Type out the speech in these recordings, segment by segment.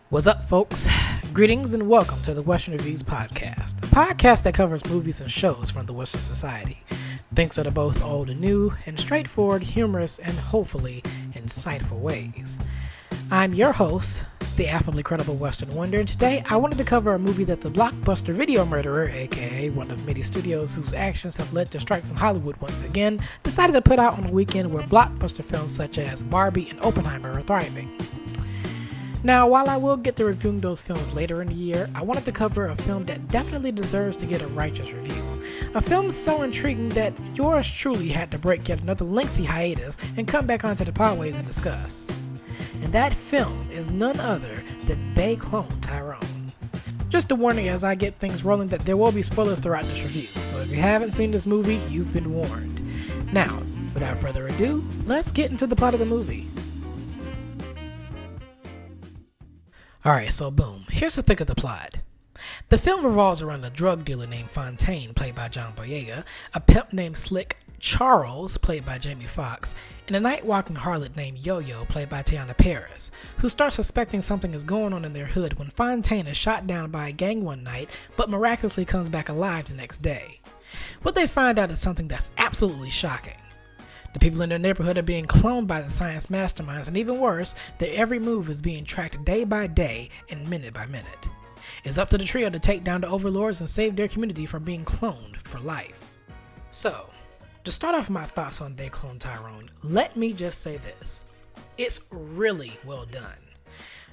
What's up, folks? Greetings and welcome to the Western Reviews Podcast, a podcast that covers movies and shows from the Western society. Things that are both old and new, in straightforward, humorous, and hopefully insightful ways. I'm your host, the affably credible Western Wonder, and today I wanted to cover a movie that the blockbuster video murderer, aka one of many studios whose actions have led to strikes in Hollywood once again, decided to put out on a weekend where blockbuster films such as Barbie and Oppenheimer are thriving. Now, while I will get to reviewing those films later in the year, I wanted to cover a film that definitely deserves to get a righteous review. A film so intriguing that yours truly had to break yet another lengthy hiatus and come back onto the podways and discuss. And that film is none other than They Cloned Tyrone. Just a warning as I get things rolling that there will be spoilers throughout this review, so if you haven't seen this movie, you've been warned. Now, without further ado, let's get into the plot of the movie. Alright, so boom, here's the thick of the plot. The film revolves around a drug dealer named Fontaine, played by Boyega, a pimp named Slick Charles, played by Jamie Foxx, and a night-walking harlot named Yo-Yo, played by Teyonah Parris, who starts suspecting something is going on in their hood when Fontaine is shot down by a gang one night, but miraculously comes back alive the next day. What they find out is something that's absolutely shocking. The people in their neighborhood are being cloned by the science masterminds, and even worse, their every move is being tracked day by day and minute by minute. It's up to the trio to take down the overlords and save their community from being cloned for life. So, to start off my thoughts on They Cloned Tyrone, let me just say this. It's really well done.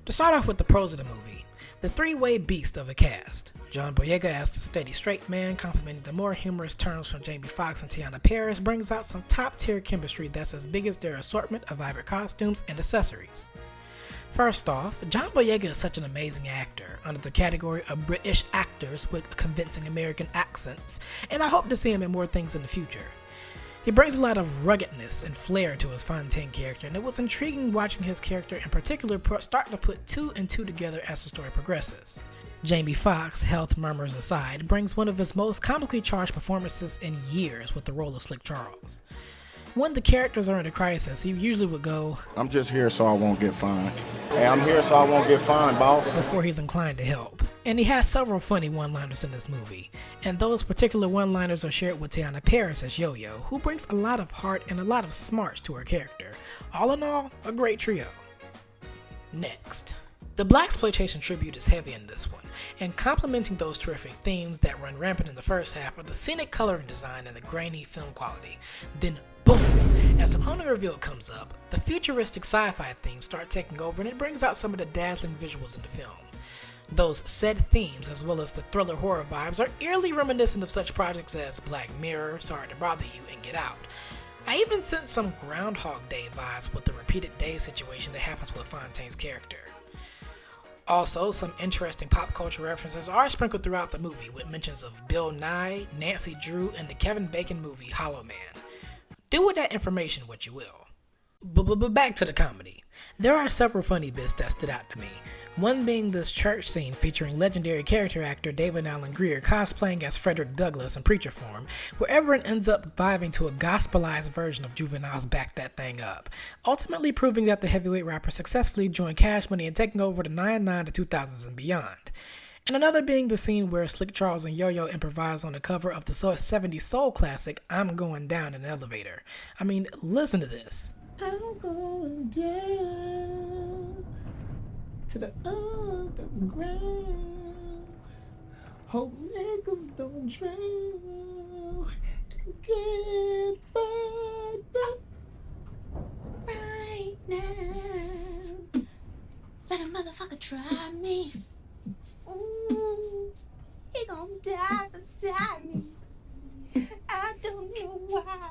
To start off with the pros of the movie, the three-way beast of a cast. Boyega as the steady straight man, complementing the more humorous turns from Jamie Foxx and Teyonah Parris, brings out some top-tier chemistry that's as big as their assortment of vibrant costumes and accessories. First off, Boyega is such an amazing actor, under the category of British actors with convincing American accents, and I hope to see him in more things in the future. He brings a lot of ruggedness and flair to his Fontaine character, and it was intriguing watching his character in particular start to put two and two together as the story progresses. Jamie Foxx, health murmurs aside, brings one of his most comically charged performances in years with the role of Slick Charles. When the characters are in a crisis, he usually would go, "I'm just here so I won't get fined." "Hey, I'm here so I won't get fined, boss." Before he's inclined to help. And he has several funny one-liners in this movie, and those particular one-liners are shared with Teyonah Parris as Yo-Yo, who brings a lot of heart and a lot of smarts to her character. All in all, a great trio. Next, the blaxploitation tribute is heavy in this one, and complementing those terrific themes that run rampant in the first half are the scenic coloring design and the grainy film quality. Then boom! As the cloning reveal comes up, the futuristic sci-fi themes start taking over, and it brings out some of the dazzling visuals in the film. Those said themes, as well as the thriller horror vibes, are eerily reminiscent of such projects as Black Mirror, Sorry to Bother You, and Get Out. I even sense some Groundhog Day vibes with the repeated day situation that happens with Fontaine's character. Also, some interesting pop culture references are sprinkled throughout the movie, with mentions of Bill Nye, Nancy Drew, and the Kevin Bacon movie Hollow Man. Do with that information what you will. But back to the comedy. There are several funny bits that stood out to me. One being this church scene featuring legendary character actor David Alan Grier cosplaying as Frederick Douglass in preacher form, where everyone ends up vibing to a gospelized version of Juvenile's Back That Thing Up, ultimately proving that the heavyweight rapper successfully joined Cash Money and taking over the 99 to 2000s and beyond. And another being the scene where Slick Charles and Yo-Yo improvise on the cover of the 70s soul classic I'm Going Down in an Elevator. I mean, listen to this. I'm going down to the underground. Hope niggas don't drown. Get fucked up right now. Let a motherfucker try me. Ooh, he gon' die beside me. I don't know why.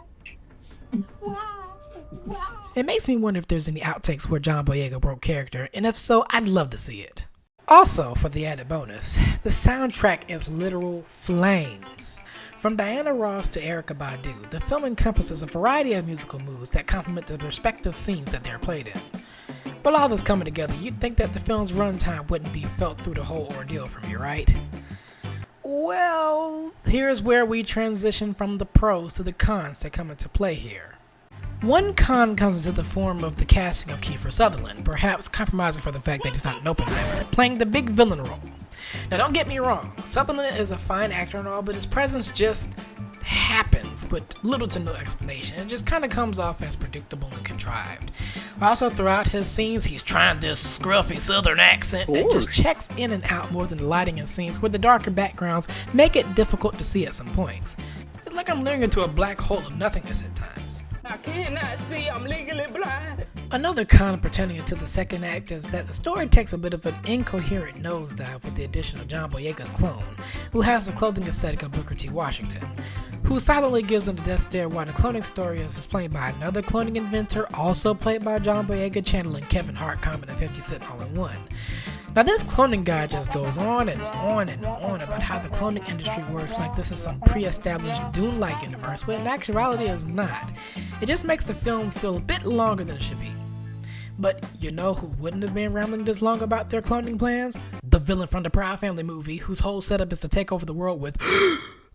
It makes me wonder if there's any outtakes where Boyega broke character, and if so, I'd love to see it. Also, for the added bonus, the soundtrack is literal flames. From Diana Ross to Erykah Badu, the film encompasses a variety of musical moves that complement the respective scenes that they're played in. With all this coming together, you'd think that the film's runtime wouldn't be felt through the whole ordeal for me, right? Well, here's where we transition from the pros to the cons that come into play here. One con comes into the form of the casting of Kiefer Sutherland, perhaps compromising for the fact that he's not an Oppenheimer, playing the big villain role. Now don't get me wrong, Sutherland is a fine actor and all, but his presence just happens with little to no explanation. It just kind of comes off as predictable and contrived. Also throughout his scenes, he's trying this scruffy southern accent that just checks in and out more than the lighting in scenes where the darker backgrounds make it difficult to see at some points. It's like I'm leering into a black hole of nothingness at times. I cannot see, I'm legally blind. Another con pertaining to the second act is that the story takes a bit of an incoherent nosedive with the addition of John Boyega's clone, who has the clothing aesthetic of Booker T. Washington, who silently gives him the death stare while the cloning story is explained by another cloning inventor, also played by John Boyega, channeling Kevin Hart, Common, and 50 Cent all in one. Now this cloning guy just goes on and on and on about how the cloning industry works like this is some pre-established Dune-like universe, when in actuality it's not. It just makes the film feel a bit longer than it should be. But you know who wouldn't have been rambling this long about their cloning plans? The villain from the Proud Family movie, whose whole setup is to take over the world with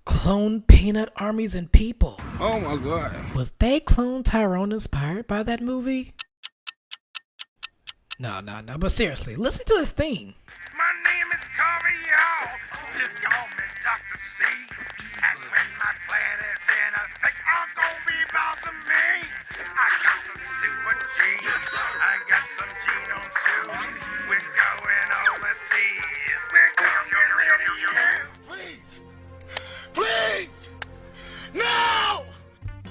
clone peanut armies and people. Oh my god. Was they clone Tyrone inspired by that movie? No, but seriously, listen to his theme. My name is Corey, just call me Dr. C. And when my plan is in effect, I'm gonna be boss of me. I got the super genes, I got some genome too. We're going overseas, we're going Please! No!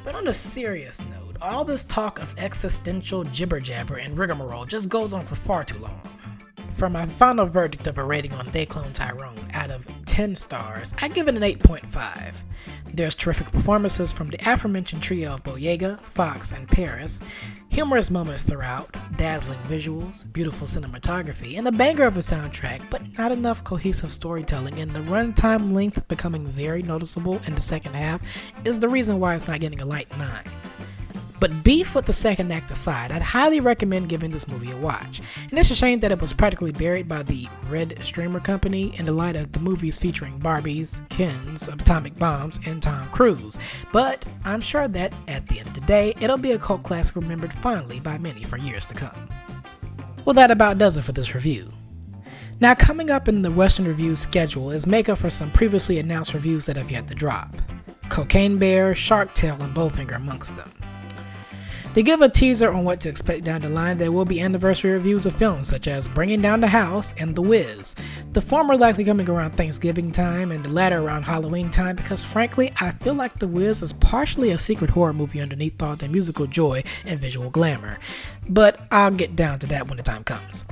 But on a serious note, all this talk of existential jibber-jabber and rigmarole just goes on for far too long. For my final verdict of a rating on They Clone Tyrone out of 10 stars, I give it an 8.5. There's terrific performances from the aforementioned trio of Boyega, Foxx, and Parris, humorous moments throughout, dazzling visuals, beautiful cinematography, and a banger of a soundtrack, but not enough cohesive storytelling, and the runtime length becoming very noticeable in the second half is the reason why it's not getting a light 9. But beef with the second act aside, I'd highly recommend giving this movie a watch. And it's a shame that it was practically buried by the Red Streamer Company in the light of the movies featuring Barbies, Kens, atomic bombs, and Tom Cruise. But I'm sure that, at the end of the day, it'll be a cult classic remembered fondly by many for years to come. Well, that about does it for this review. Now, coming up in the Western Review schedule is makeup for some previously announced reviews that have yet to drop. Cocaine Bear, Shark Tale, and Bowfinger amongst them. To give a teaser on what to expect down the line, there will be anniversary reviews of films such as Bringing Down the House and The Wiz, the former likely coming around Thanksgiving time and the latter around Halloween time, because frankly I feel like The Wiz is partially a secret horror movie underneath all the musical joy and visual glamour, but I'll get down to that when the time comes.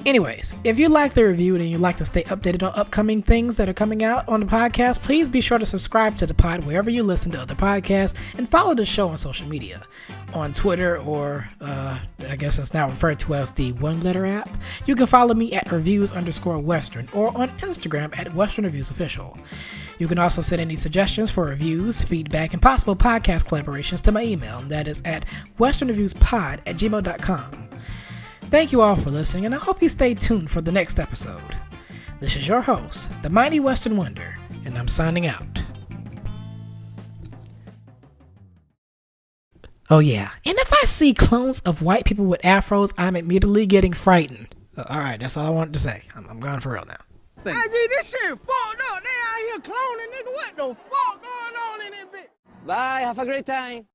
Anyways, if you like the review and you'd like to stay updated on upcoming things that are coming out on the podcast, please be sure to subscribe to the pod wherever you listen to other podcasts and follow the show on social media. On Twitter, or I guess it's now referred to as the One Letter app, you can follow me at reviews_western or on Instagram at Western Reviews Official. You can also send any suggestions for reviews, feedback, and possible podcast collaborations to my email, and that is at westernreviewspod@gmail.com. Thank you all for listening, and I hope you stay tuned for the next episode. This is your host, the Mighty Western Wonder, and I'm signing out. Oh yeah, and if I see clones of white people with afros, I'm immediately getting frightened. Alright, that's all I wanted to say. I'm gone for real now. IG, this shit fucked up. They out here cloning, nigga. What the fuck going on in this bitch? Bye, have a great time.